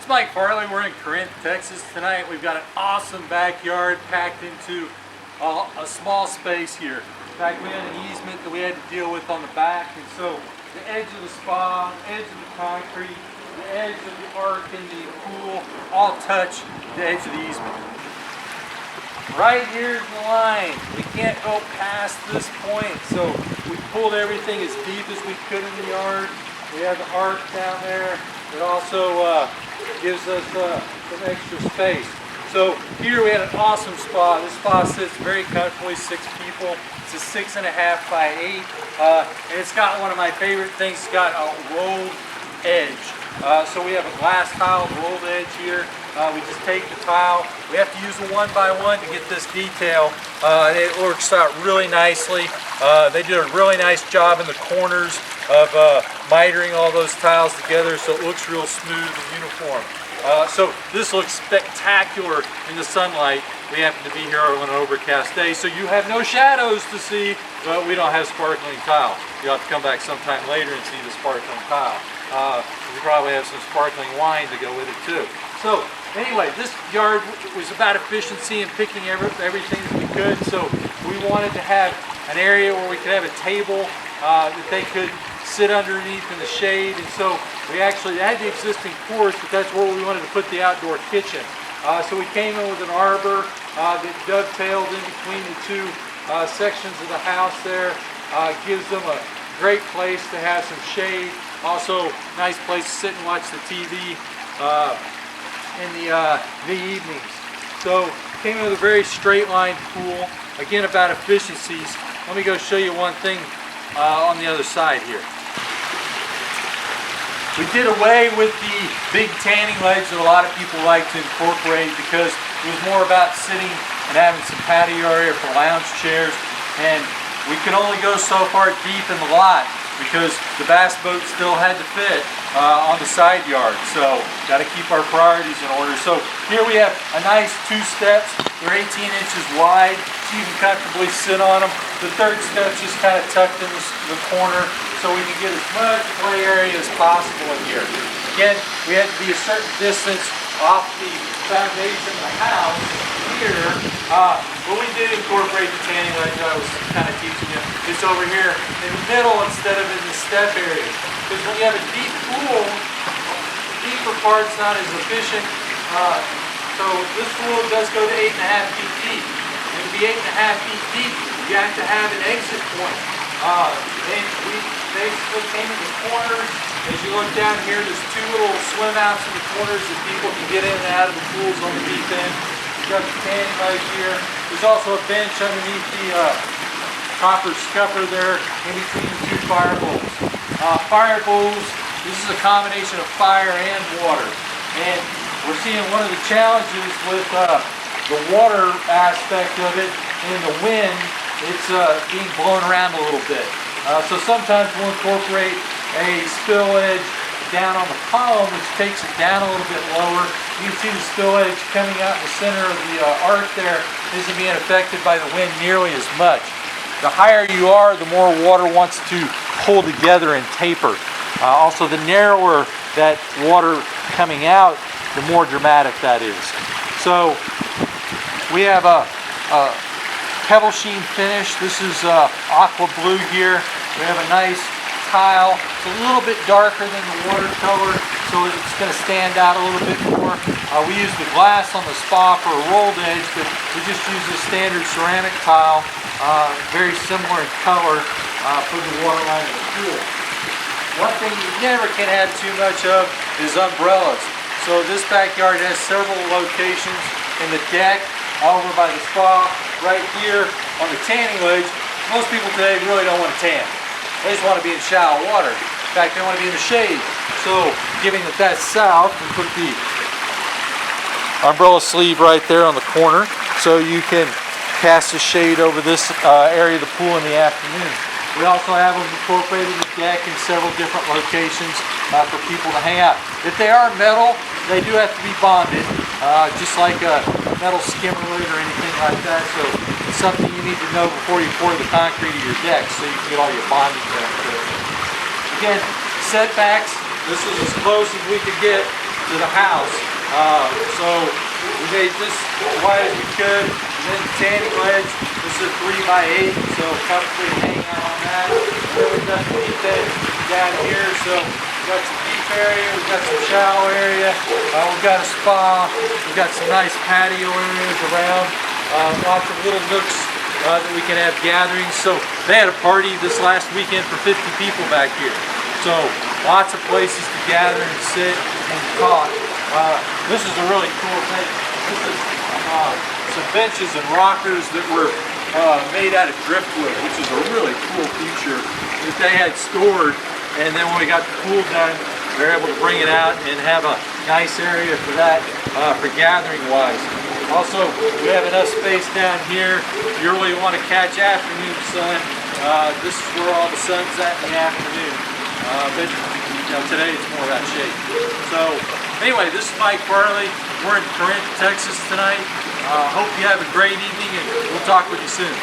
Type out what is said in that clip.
Mike Farley. We're in Corinth, Texas tonight. We've got an awesome backyard packed into a small space here. In fact, we had an easement that we had to deal with on the back, and so the edge of the spa, edge of the concrete, the edge of the ark and the pool all touch the edge of the easement. Right here's the line. We can't go past this point, so we pulled everything as deep as we could in the yard. We have the ark down there. It also gives us some extra space. So here we had an awesome spa. This spa sits very comfortably, 6 people. It's a 6.5 by 8, and it's got one of my favorite things. It's got a rolled edge. So we have a glass tile rolled edge here. We just take the tile. We have to use a 1x1 to get this detail. It works out really nicely. They did a really nice job in the corners of mitering all those tiles together, so it looks real smooth and uniform. So this looks spectacular in the sunlight. We happen to be here on an overcast day, so you have no shadows to see, but we don't have sparkling tile. You'll have to come back sometime later and see the sparkling tile. We probably have some sparkling wine to go with it too. So anyway, this yard was about efficiency and picking everything that we could. So we wanted to have an area where we could have a table that they could sit underneath in the shade. And so we actually had the existing porch, but that's where we wanted to put the outdoor kitchen. So we came in with an arbor that dovetailed in between the two sections of the house there. Gives them a great place to have some shade. Also, nice place to sit and watch the TV in the evenings. So, came in with a very straight line pool. Again, about efficiencies. Let me go show you one thing on the other side here. We did away with the big tanning ledge that a lot of people like to incorporate because it was more about sitting and having some patio area for lounge chairs, and we could only go so far deep in the lot because the bass boat still had to fit on the side yard. So got to keep our priorities in order. So here we have a nice 2 steps. They're 18 inches wide, so you can comfortably sit on them. The third step's just kind of tucked in the corner so we can get as much play area as possible in here. Again, we had to be a certain distance off the foundation of the house here, but we did incorporate the tanning ledge I was kind of teaching you. It's over here in the middle instead of in the step area. Because when you have a deep pool, the deeper part's not as efficient. So this pool does go to 8.5 feet deep. And to be 8.5 feet deep, you have to have an exit point. And we basically came in the corners. As you look down here, there's 2 little swim outs in the corners that people can get in and out of the pools on the deep end. We've got the tanning ledge here. There's also a bench underneath the copper scupper there in between the 2 fire bowls. Fire bowls, this is a combination of fire and water. And we're seeing one of the challenges with the water aspect of it and the wind, it's being blown around a little bit. So sometimes we'll incorporate a spill edge down on the column, which takes it down a little bit lower. You can see the spill edge coming out in the center of the arc there isn't being affected by the wind nearly as much. The higher you are, the more water wants to pull together and taper. Also, the narrower that water coming out, the more dramatic that is. So we have a pebble sheen finish. This is aqua blue here. We have a nice tile. It's a little bit darker than the watercolor, so it's going to stand out a little bit more. We use the glass on the spa for a rolled edge, but we just use the standard ceramic tile, very similar in color for the waterline of the pool. One thing you never can have too much of is umbrellas. So this backyard has several locations in the deck, over by the spa, right here on the tanning ledge. Most people today really don't want to tan. They just want to be in shallow water. In fact, they want to be in the shade. So, given that that's south, we put the umbrella sleeve right there on the corner so you can cast a shade over this area of the pool in the afternoon. We also have them incorporated in the deck in several different locations for people to hang out. If they are metal, they do have to be bonded, just like a metal skimmer lid or anything like that. So it's something you need to know before you pour the concrete of your deck so you can get all your bonding done. Again, setbacks, this is as close as we could get to the house. So we made this as wide as we could. And then the tanning ledge, this is a 3x8, so comfortably hang out on that. And then we've got the deep bench down here, so we've got some deep area, we've got some shallow area, we've got a spa, we've got some nice patio areas around, lots of little nooks that we can have gatherings. So they had a party this last weekend for 50 people back here. So lots of places to gather and sit and talk. This is a really cool thing. This is some benches and rockers that were made out of driftwood, which is a really cool feature that they had stored. And then when we got the pool done, they're able to bring it out and have a nice area for that, for gathering wise. Also, we have enough space down here. If you really want to catch afternoon sun, this is where all the sun's at in the afternoon. But you know, today it's more about shade. So anyway, this is Mike Farley. We're in Corinth, Texas tonight. Hope you have a great evening, and we'll talk with you soon.